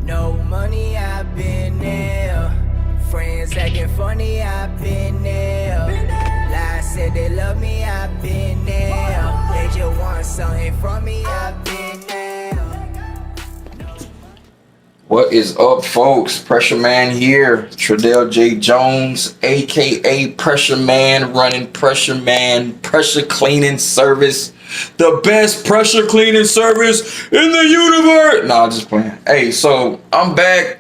No money, I've been there. Friends acting funny, I've been there. Lies said they love me, I've been there. They just want something from me, I've been there. What is up, folks? Pressure Man here. Tradell J. Jones, aka Pressure Man, running Pressure Man pressure cleaning service. The best pressure cleaning service in the universe. Nah, just playing. Hey, so I'm back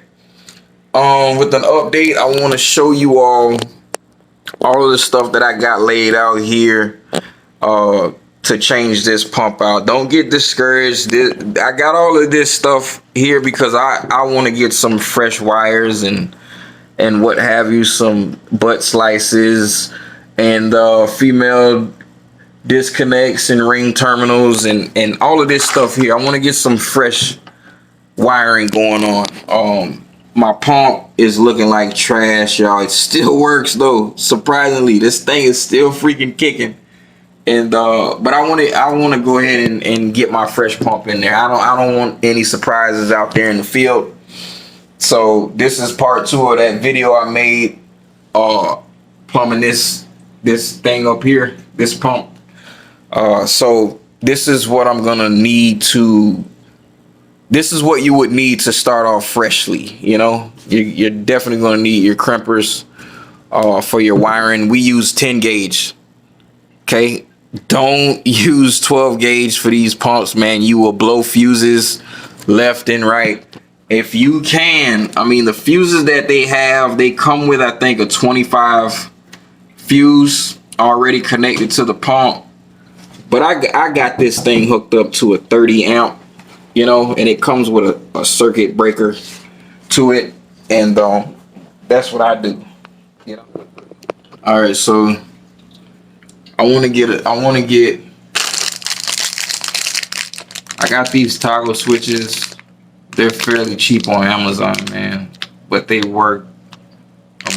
with an update. I want to show you all of the stuff that I got laid out here to change this pump out. Don't get discouraged. I got all of this stuff here because I want to get some fresh wires and what have you, some butt slices and female disconnects and ring terminals and all of this stuff here. I want to get some fresh wiring going on. My pump is looking like trash, y'all. It still works though. Surprisingly, this thing is still freaking kicking. And but I want to go ahead and get my fresh pump in there. I don't want any surprises out there in the field. So this is part 2 of that video I made plumbing this thing up here, this pump. So this is what I'm gonna need to. This is what you would need to start off freshly. You know, you're definitely gonna need your crimpers for your wiring. We use 10 gauge. Okay. Don't use 12 gauge for these pumps, man. You will blow fuses left and right. If you can, I mean, the fuses that they have, they come with, I think, a 25 fuse already connected to the pump. But I got this thing hooked up to a 30 amp, you know, and it comes with a circuit breaker to it. And that's what I do, you know. All right, so I got these toggle switches. They're fairly cheap on Amazon, man, but they work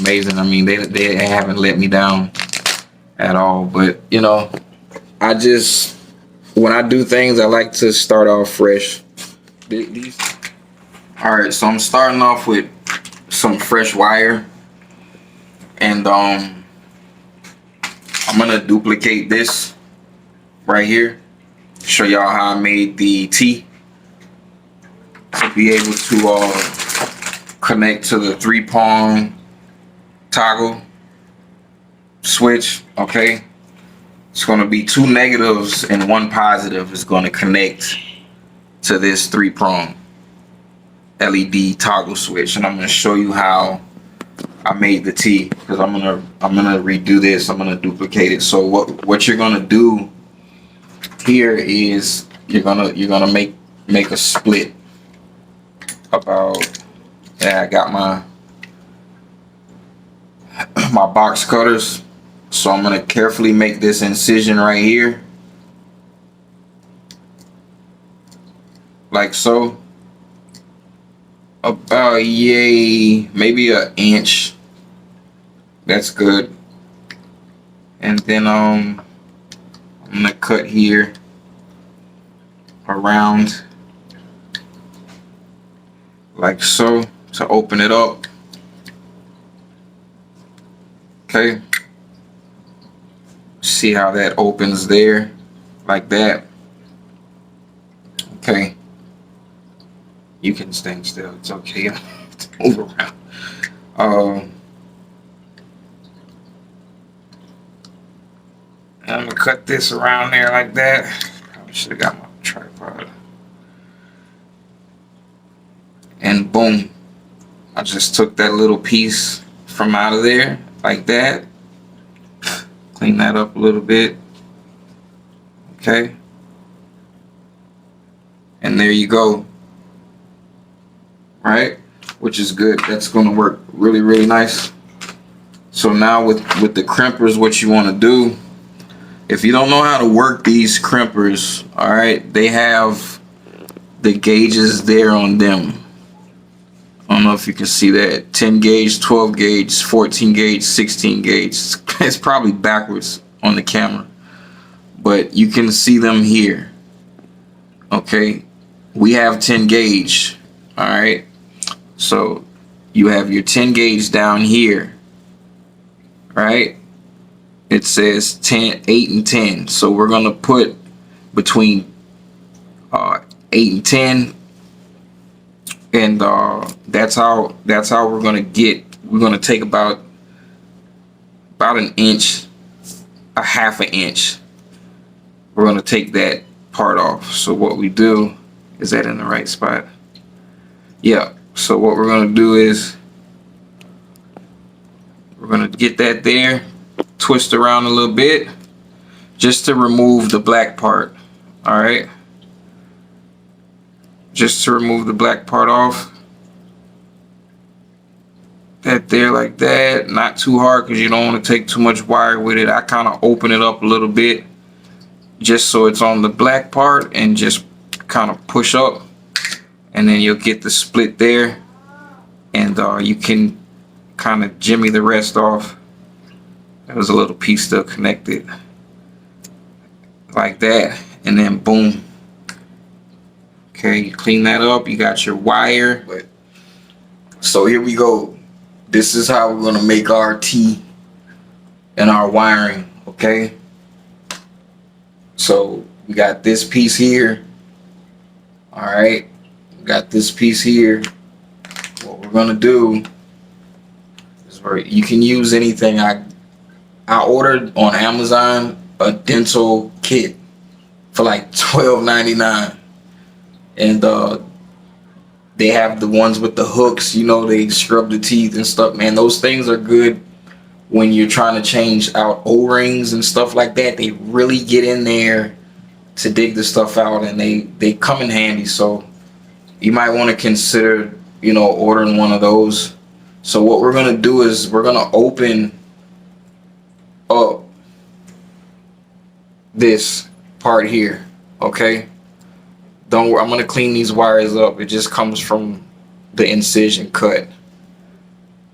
amazing. I mean, they haven't let me down at all. But you know, when I do things, I like to start off fresh. All right, so I'm starting off with some fresh wire, and I'm gonna duplicate this right here, show y'all how I made the T to be able to connect to the 3-prong toggle switch. Okay, it's gonna be 2 negatives and 1 positive is gonna connect to this 3-prong LED toggle switch, and I'm gonna show you how I made the T, because I'm gonna redo this. I'm gonna duplicate it. So what you're gonna do here is you're gonna make a split about, yeah, I got my box cutters, so I'm gonna carefully make this incision right here, like so. About maybe an inch. That's good. And then I'm gonna cut here around like so to open it up. Okay, see how that opens there, like that. Okay, you can stand still, it's okay. To move around. I'm gonna cut this around there like that. Probably should have got my tripod. And boom, I just took that little piece from out of there like that. Clean that up a little bit. Okay, and there you go. Right, which is good. That's going to work really, really nice. So now with the crimpers, what you want to do, if you don't know how to work these crimpers, all right, they have the gauges there on them. I don't know if you can see that. 10 gauge, 12 gauge, 14 gauge, 16 gauge. It's probably backwards on the camera, but you can see them here. Okay, we have 10 gauge. All right, So you have your 10 gauge down here, right? It says 10, 8 and 10. So we're gonna put between 8 and 10, and that's how we're gonna take about an inch, a half an inch. We're gonna take that part off. So what we do, is that in the right spot? Yeah. So what we're gonna do is we're gonna get that there, twist around a little bit, just to remove the black part. All right. Just to remove the black part off. That there, like that. Not too hard, because you don't want to take too much wire with it. I kind of open it up a little bit, just so it's on the black part, and just kind of push up, and then you'll get the split there, and you can kind of jimmy the rest off. There was a little piece still connected, like that, and then boom. Okay, you clean that up. You got your wire. So here we go. This is how we're gonna make our T and our wiring. Okay. So we got this piece here. All right. We got this piece here. What we're gonna do is you can use anything. I ordered on Amazon a dental kit for like $12.99. And they have the ones with the hooks, you know, they scrub the teeth and stuff. Man, those things are good when you're trying to change out O-rings and stuff like that. They really get in there to dig the stuff out, and they come in handy. So you might want to consider, you know, ordering one of those. So what we're gonna do is we're gonna open up this part here. Okay. Don't worry, I'm gonna clean these wires up. It just comes from the incision cut.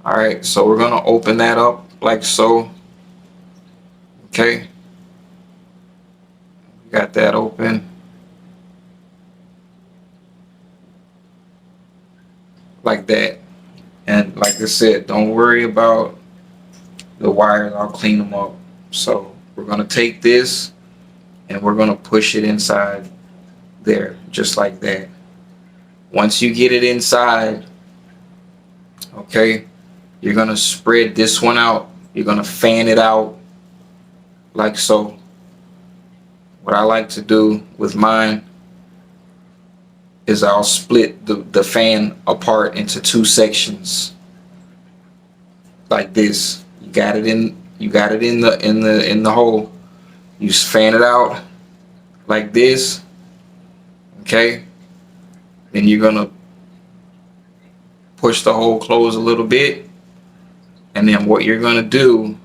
All right, so we're gonna open that up like so. Okay, got that open like that. And like I said, don't worry about the wires. I'll clean them up. So we're gonna take this and we're gonna push it inside there, just like that. Once you get it inside, okay, you're gonna spread this one out. You're gonna fan it out like so. What I like to do with mine is I'll split the fan apart into two sections like this. You got it in the hole. You just fan it out like this. Okay, then you're gonna push the hole close a little bit, and then what you're gonna do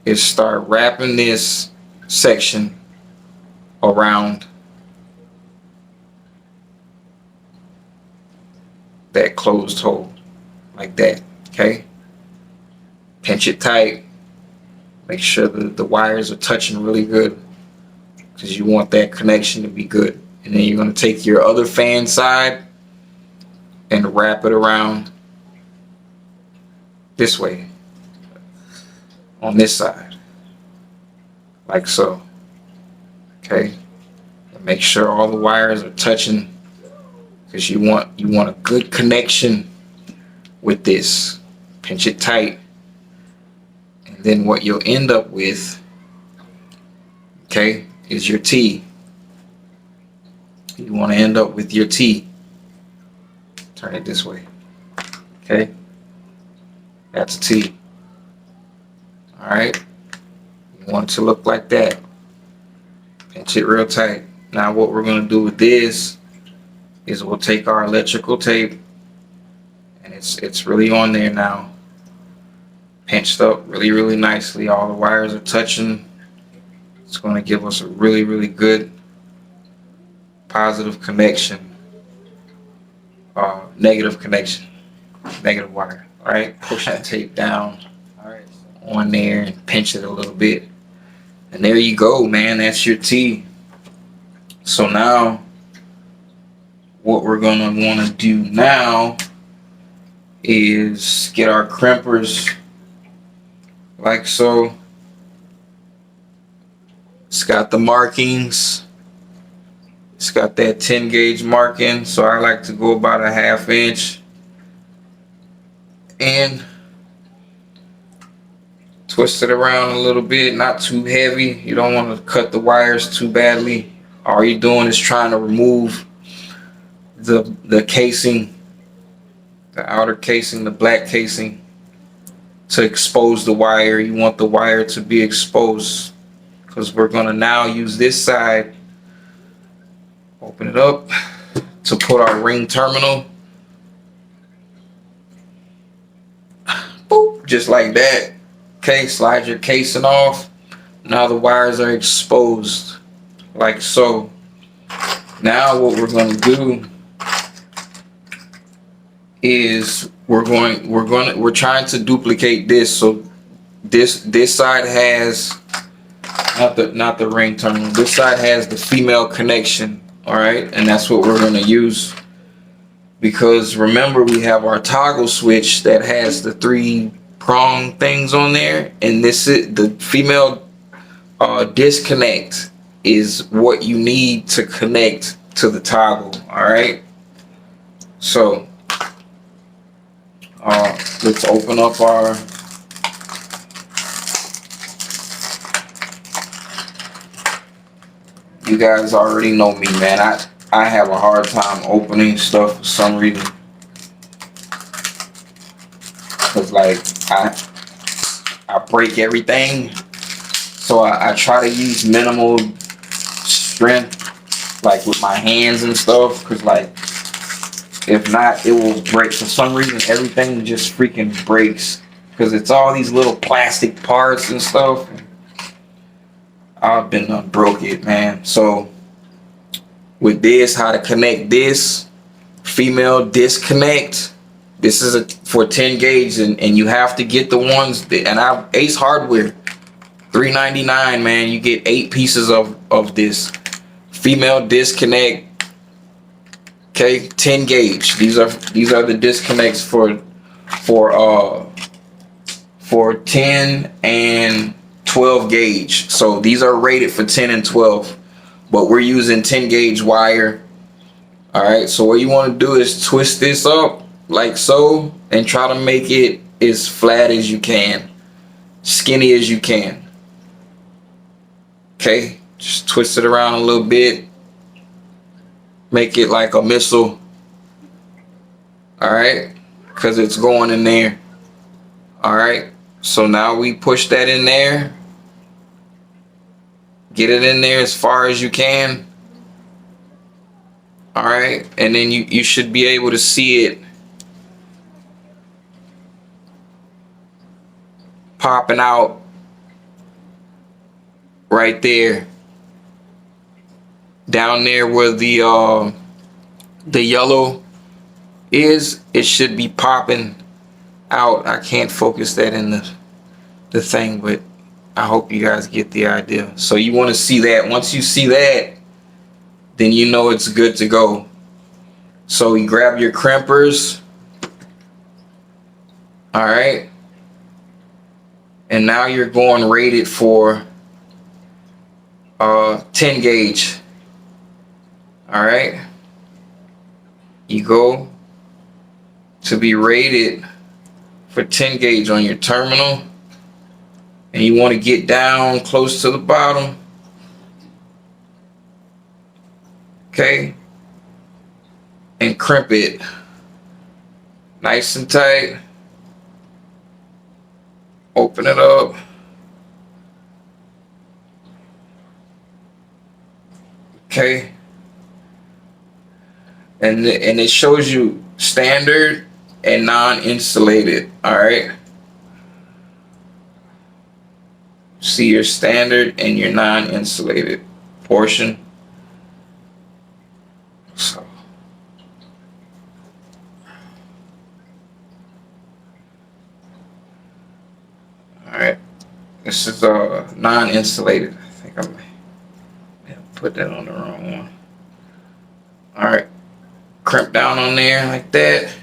is start wrapping this section around that closed hole like that. Okay, pinch it tight, make sure that the wires are touching really good, because you want that connection to be good. And then you're going to take your other fan side and wrap it around this way on this side like so. Okay, and make sure all the wires are touching, because you want a good connection with this. Pinch it tight, and then what you'll end up with, okay, is your T. You want to end up with your T. Turn it this way. Okay, that's a T. All right, you want it to look like that. Pinch it real tight. Now what we're going to do with this is we'll take our electrical tape, and it's really on there now, pinched up really nicely. All the wires are touching. It's going to give us a really good positive connection, negative connection, negative wire. All right, push that tape down, all right, on there, and pinch it a little bit, and there you go, man. That's your T. So now what we're gonna want to do now is get our crimpers like so. It's got the markings. It's got that 10 gauge marking, so I like to go about a 1/2 inch and twist it around a little bit, not too heavy. You don't want to cut the wires too badly. All you're doing is trying to remove the casing, the outer casing, the black casing, to expose the wire. You want the wire to be exposed because we're going to now use this side. Open it up to put our ring terminal. Boop, just like that. Okay, slide your casing off. Now the wires are exposed like so. Now what we're going to do is we're trying to duplicate this. So this side has not the ring terminal. This side has the female connection. All right, and that's what we're going to use, because remember we have our toggle switch that has the 3 prong things on there, and this is the female disconnect is what you need to connect to the toggle. All right, so let's open up our you guys already know me, man. I have a hard time opening stuff for some reason, cause like I break everything, so I try to use minimal strength, like with my hands and stuff, cause like if not it will break. For some reason everything just freaking breaks, cause it's all these little plastic parts and stuff. I've been broke it, man. So with this, how to connect this female disconnect. This is for 10 gauge, and you have to get the ones that, and Ace Hardware, $3.99, man. You get 8 pieces of this female disconnect. Okay, 10 gauge. These are the disconnects for 10 and 12 gauge. So these are rated for 10 and 12, but we're using 10 gauge wire. All right, so what you want to do is twist this up like so and try to make it as flat as you can, skinny as you can. Okay, just twist it around a little bit, make it like a missile. All right, because it's going in there. All right, so now we push that in there. Get it in there as far as you can. All right, and then you should be able to see it popping out right there, down there where the yellow is. It should be popping out. I can't focus that in the thing, but I hope you guys get the idea. So you want to see that. Once you see that, then you know it's good to go. So you grab your crimpers. All right, and now you're going rated for 10 gauge. All right, you go to be rated for 10 gauge on your terminal, and you want to get down close to the bottom. Okay, and crimp it nice and tight. Open it up. Okay, and it shows you standard and non-insulated. All right, see your standard and your non-insulated portion. So all right, this is non-insulated. I think I may have put that on the wrong one. All right, crimp down on there like that.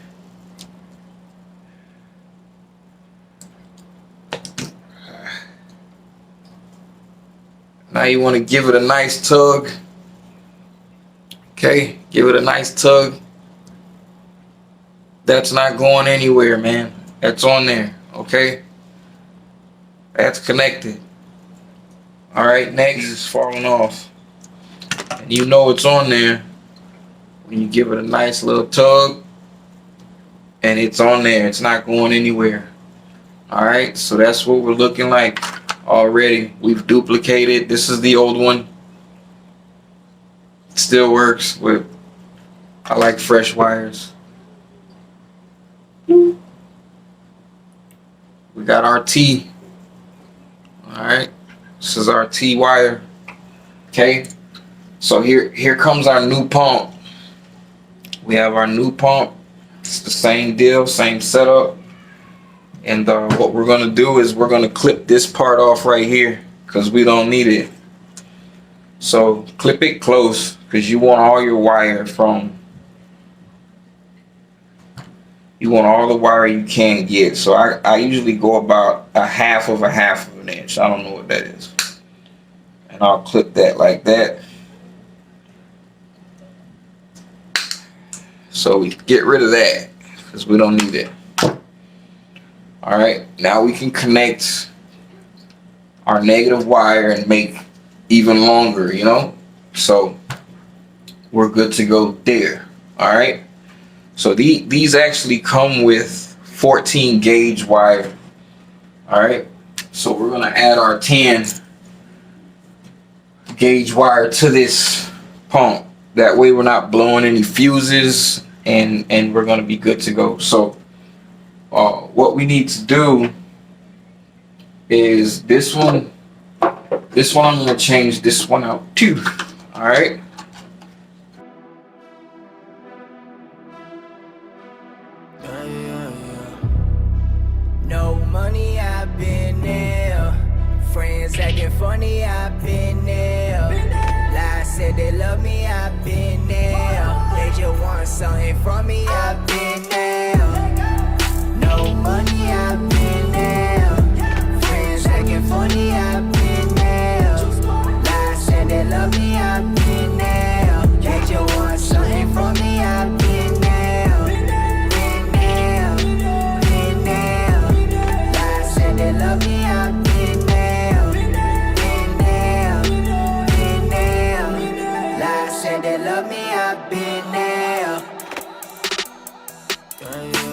Now you want to give it a nice tug. Okay, give it a nice tug. That's not going anywhere, man. That's on there. Okay, that's connected. All right, next is falling off, and you know it's on there when you give it a nice little tug, and it's on there. It's not going anywhere. All right, so that's what we're looking like already. We've duplicated. This is the old one. It still works with, I like fresh wires. We got our T. All right, this is our T wire. Okay, so here comes our new pump. We have our new pump. It's the same deal, same setup. And what we're gonna do is we're gonna clip this part off right here because we don't need it. So clip it close because you want all your wire from. You want all the wire you can get. So I usually go about a half of an inch. I don't know what that is. And I'll clip that like that. So we get rid of that because we don't need it. All right, now we can connect our negative wire and make even longer, you know? So we're good to go there. All right. So these actually come with 14 gauge wire. All right. So we're gonna add our 10 gauge wire to this pump. That way we're not blowing any fuses, and we're gonna be good to go. So what we need to do is this one I'm gonna change this one out too. All right. No money, I've been there. Friends acting funny, I've been there. Lies said they love me, I've been there. They just want something from me, I've been there. No money, I've been there. Friends acting funny, I've been there. Lies said they love me, I've been there. They just want something from me, I've been there. They love me, I've been there. Been there. Been there. Lies said they love me, I've been there.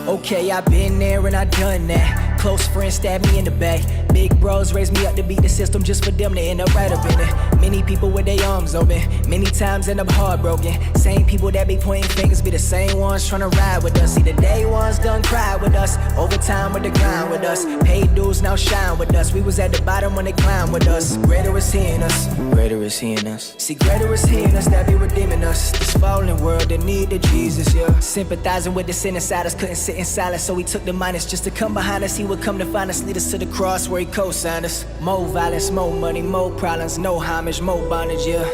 Okay, I've been there and I done that. Close friends stabbed me in the back. Big bros raised me up to beat the system just for them to end up right up in it. Many people with their arms open, many times end up heartbroken. Same people that be pointing fingers be the same ones trying to ride with us. See, the day ones done cried with us, overtime with the grind with us. Paid dues now shine with us. We was at the bottom when they climbed with us. Greater is he in us, greater is he in us. See, greater is he in us that be redeeming us. This fallen world that needed Jesus, yeah. Sympathizing with the sin inside us, couldn't sit in silence, so he took the minus just to come behind us. He would come to find us, lead us to the cross where he co-signed us. More violence, more money, more problems, no homage, more bondage, yeah.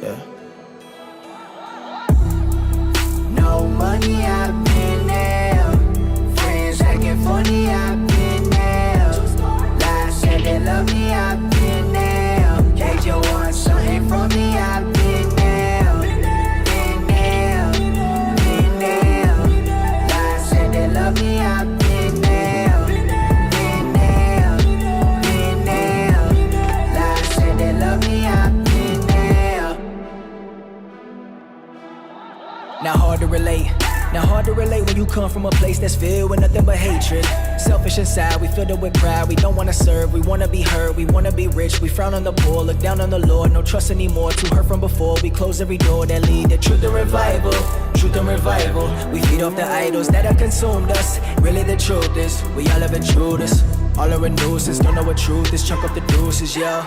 Yeah. No money, I've been there. Friends acting funny, I've been there. Lies said they love me, I've been there. They just want something from me, I've been there. Been there. Been there. Lies said they love me, I've been there. Now hard to relate. Now hard to relate when you come from a place that's filled with nothing but hatred. Selfish inside, we filled up with pride. We don't wanna serve, we wanna be heard, we wanna be rich. We frown on the poor, look down on the Lord. No trust anymore, too hurt from before. We close every door that lead to truth and revival. Truth and revival. We feed off the idols that have consumed us. Really the truth is, we all have intruders. All our nuisance, don't know what truth is. Chunk up the deuces, yeah.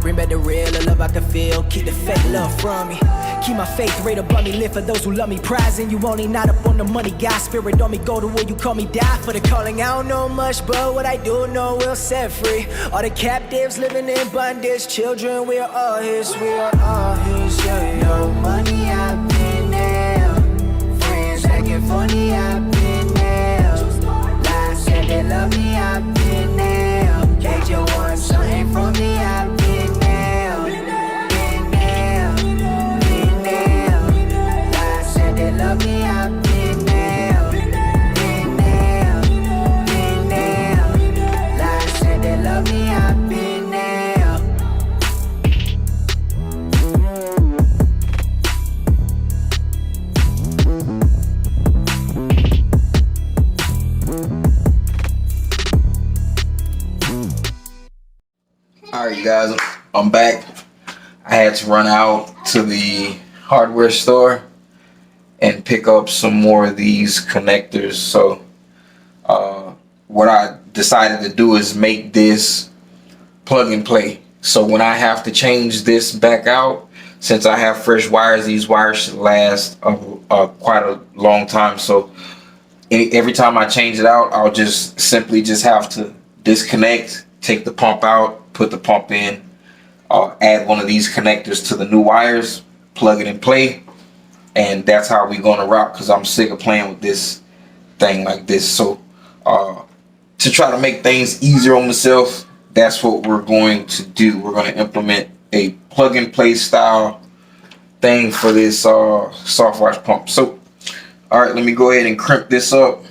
Bring back the real, the love I can feel. Keep the fake love from me. Keep my faith rate above me. Live for those who love me. Prizing you only, not up on the money. God spirit on me. Go to where you call me. Die for the calling. I don't know much, but what I do know will set free all the captives living in bondage. Children, we are all his. We are all his. Yeah, yeah. No money, I've been there. Friends acting funny, I've been there. Lies said they love me, I've been there. They just want something from me, I've been there. said they love me, I've been there. Been there, been there. Lies said they love me, I've been there. Alright guys, I'm back. I had to run out to the hardware store and pick up some more of these connectors. So what I decided to do is make this plug and play. So when I have to change this back out, since I have fresh wires, these wires should last quite a long time. So every time I change it out, I'll just simply have to disconnect, take the pump out, put the pump in, add one of these connectors to the new wires, plug it and play, and that's how we're gonna rock, because I'm sick of playing with this thing like this. So to try to make things easier on myself, that's what we're going to do. We're going to implement a plug and play style thing for this soft wash pump. So all right, let me go ahead and crimp this up.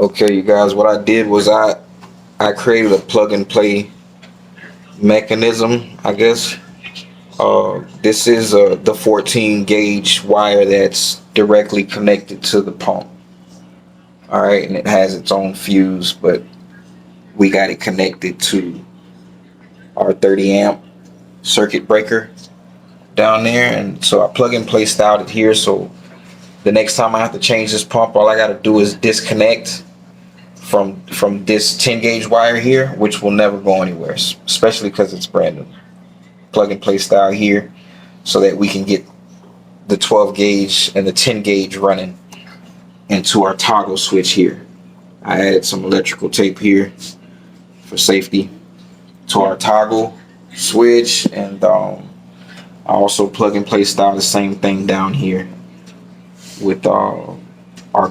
Okay, you guys, what I did was I created a plug and play mechanism, I guess. This is the 14 gauge wire that's directly connected to the pump. All right, and it has its own fuse, but we got it connected to our 30 amp circuit breaker down there, and so I plug and play styled it here. So the next time I have to change this pump, all I got to do is disconnect from this 10 gauge wire here, which will never go anywhere, especially because it's brand new. Plug and play style here, so that we can get the 12 gauge and the 10 gauge running into our toggle switch here. I added some electrical tape here for safety to our toggle switch, and I also plug and play style the same thing down here with our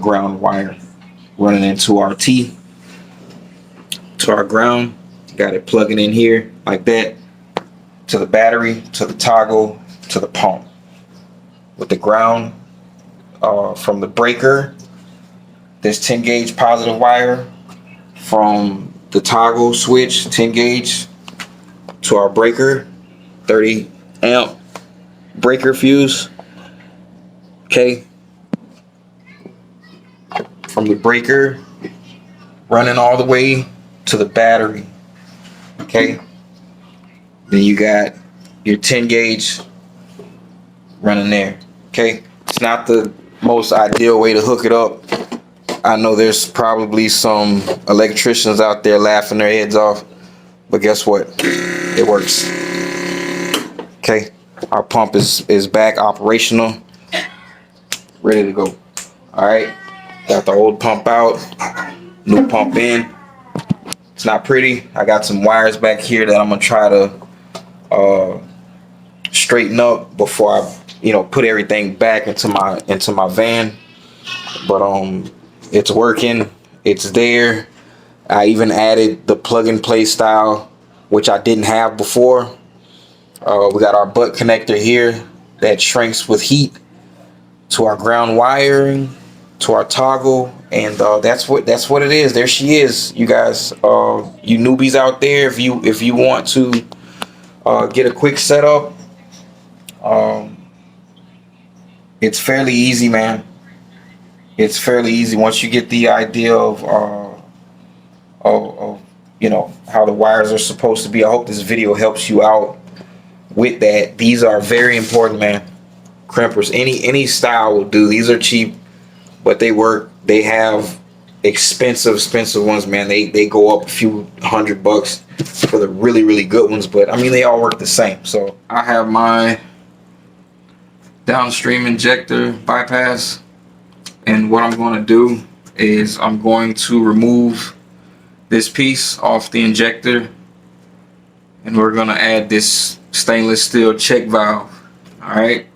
ground wire running into our T to our ground. Got it plugging in here like that to the battery, to the toggle, to the pump. With the ground from the breaker, this 10 gauge positive wire from the toggle switch 10 gauge to our breaker, 30 amp breaker fuse. Okay, from the breaker running all the way to the battery. Okay, then you got your 10 gauge running there. Okay, it's not the most ideal way to hook it up. I know there's probably some electricians out there laughing their heads off, but guess what? It works. Okay, our pump is back operational, ready to go. All right, got the old pump out, new pump in. It's not pretty. I got some wires back here that I'm gonna try to straighten up before I, put everything back into my van. But it's working. It's there. I even added the plug and play style, which I didn't have before. We got our butt connector here that shrinks with heat to our ground wiring, to our toggle, and that's what it is. There she is, you guys. You newbies out there, if you want to get a quick setup, it's fairly easy, man. It's fairly easy once you get the idea of how the wires are supposed to be. I hope this video helps you out with that. These are very important, man. Crimpers, any style will do. These are cheap, but they work. They have expensive ones, man. They go up a few $100 for the really good ones, but I mean, they all work the same. So I have my downstream injector bypass, and what I'm going to do is I'm going to remove this piece off the injector, and we're going to add this stainless steel check valve. All right,